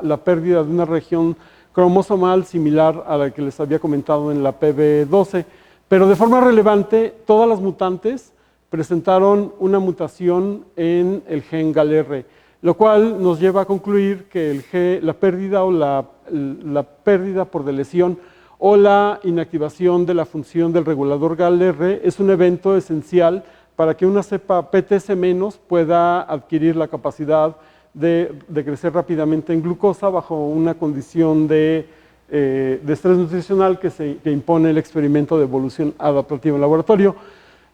la pérdida de una región cromosomal similar a la que les había comentado en la PB12. Pero de forma relevante, todas las mutantes presentaron una mutación en el gen GALR, lo cual nos lleva a concluir que la pérdida o la pérdida por delesión o la inactivación de la función del regulador GALR es un evento esencial para que una cepa PTS- pueda adquirir la capacidad de crecer rápidamente en glucosa bajo una condición de estrés nutricional que impone el experimento de evolución adaptativa en laboratorio.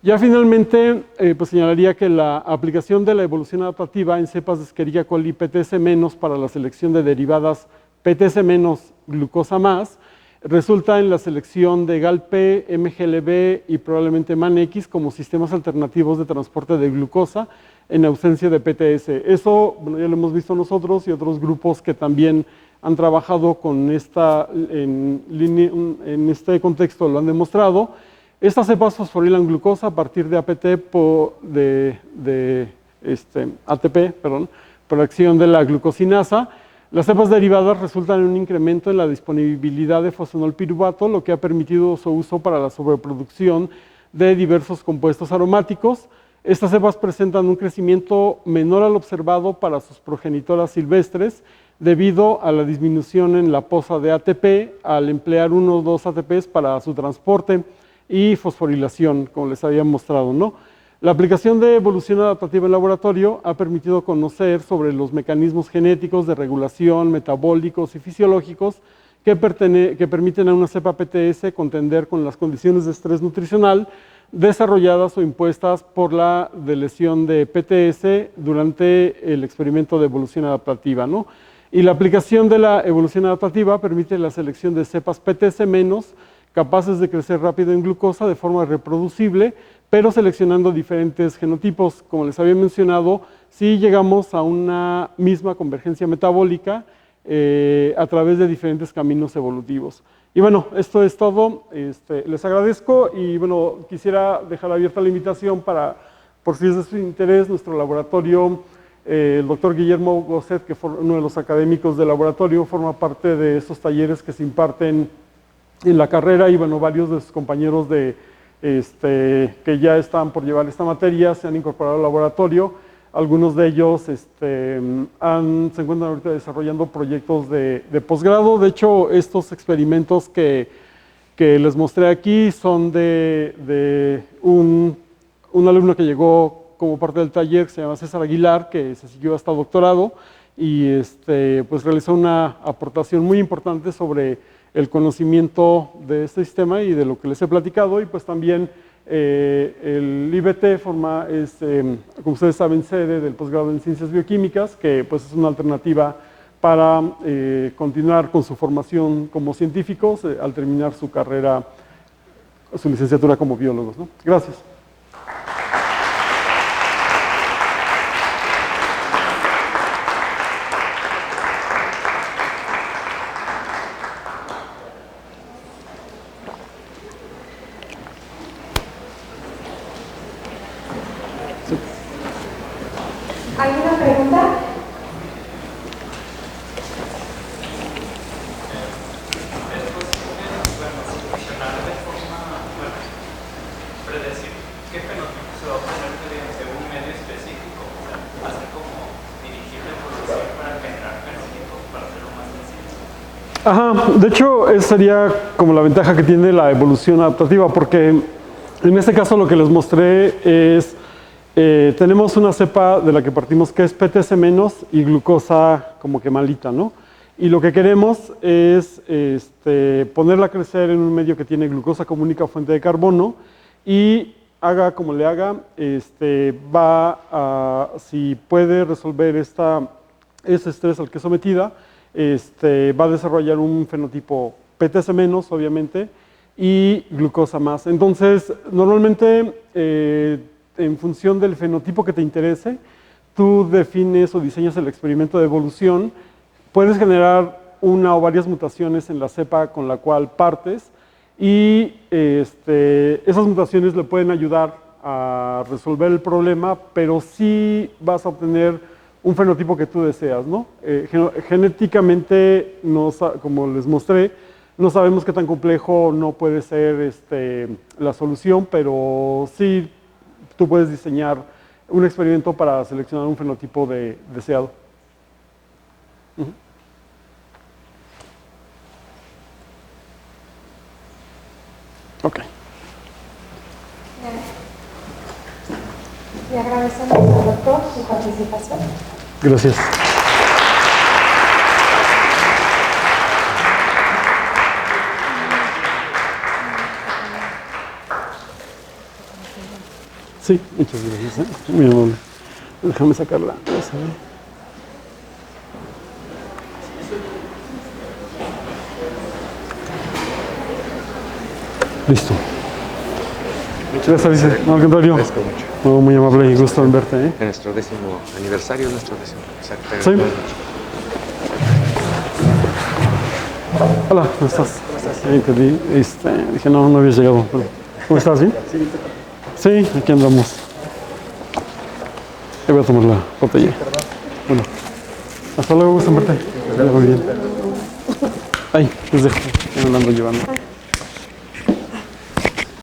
Ya finalmente, pues señalaría que la aplicación de la evolución adaptativa en cepas de Escherichia coli PTS- para la selección de derivadas PTS- glucosa más, resulta en la selección de GALP, MGLB y probablemente MANX como sistemas alternativos de transporte de glucosa en ausencia de PTS. Eso, bueno, ya lo hemos visto nosotros y otros grupos que también han trabajado con en este contexto lo han demostrado. Estas cepas fosforilan glucosa a partir de ATP, por acción de la glucosinasa. Las cepas derivadas resultan en un incremento en la disponibilidad de fosfenolpiruvato, lo que ha permitido su uso para la sobreproducción de diversos compuestos aromáticos. Estas cepas presentan un crecimiento menor al observado para sus progenitoras silvestres debido a la disminución en la posa de ATP al emplear 1 o 2 ATPs para su transporte y fosforilación, como les había mostrado, ¿no? La aplicación de evolución adaptativa en laboratorio ha permitido conocer sobre los mecanismos genéticos de regulación, metabólicos y fisiológicos que permiten a una cepa PTS contender con las condiciones de estrés nutricional desarrolladas o impuestas por la delesión de PTS durante el experimento de evolución adaptativa, ¿no? Y la aplicación de la evolución adaptativa permite la selección de cepas PTS- capaces de crecer rápido en glucosa de forma reproducible, pero seleccionando diferentes genotipos. Como les había mencionado, si llegamos a una misma convergencia metabólica a través de diferentes caminos evolutivos. Y bueno, esto es todo. Les agradezco y bueno, quisiera dejar abierta la invitación por si es de su interés, nuestro laboratorio El doctor Guillermo Gosset, que fue uno de los académicos del laboratorio, forma parte de estos talleres que se imparten en la carrera y bueno, varios de sus compañeros que ya están por llevar esta materia se han incorporado al laboratorio. Algunos de ellos se encuentran ahorita desarrollando proyectos de posgrado. De hecho, estos experimentos que les mostré aquí son de un alumno que llegó como parte del taller, que se llama César Aguilar, que se siguió hasta doctorado y pues realizó una aportación muy importante sobre el conocimiento de este sistema y de lo que les he platicado. Y pues también el IBT como ustedes saben, sede del posgrado en Ciencias Bioquímicas, que pues es una alternativa para continuar con su formación como científicos al terminar su carrera, su licenciatura como biólogos, ¿no? Gracias. ¿Alguna pregunta? Predecir qué fenotipo se va a obtener mediante un medio específico, o sea, hacer como dirigir la evolución para generar fenotipos, para hacerlo más sencillo. Ajá, de hecho, esa sería como la ventaja que tiene la evolución adaptativa, porque en este caso lo que les mostré es, tenemos una cepa de la que partimos que es PTS- y glucosa como que malita, ¿no? Y lo que queremos es ponerla a crecer en un medio que tiene glucosa como única fuente de carbono y haga como le haga, si puede resolver ese estrés al que es sometida, va a desarrollar un fenotipo PTS-, obviamente, y glucosa más. Entonces, normalmente, en función del fenotipo que te interese, tú defines o diseñas el experimento de evolución. Puedes generar una o varias mutaciones en la cepa con la cual partes y esas mutaciones le pueden ayudar a resolver el problema, pero sí vas a obtener un fenotipo que tú deseas, ¿no? Genéticamente, como les mostré, no sabemos qué tan complejo no puede ser la solución, pero sí tú puedes diseñar un experimento para seleccionar un fenotipo deseado. Ok. Le agradecemos al doctor su participación. Gracias. Sí, muchas gracias. Muy amable. Déjame sacarla. Listo. Muchas gracias, Vice. No, al contrario. Agradezco mucho. No, muy amable y gusto en verte. En nuestro 10º aniversario, nuestro 10º. Exacto. Sí. Hola, ¿cómo estás? ¿Cómo estás? Sí, te vi. Dije, no habías llegado. ¿Cómo estás? ¿Bien? Sí, aquí andamos. Voy a tomar la botella. Bueno, hasta luego, gusto en verte. Muy bien. Ay, les dejo. Me la ando llevando.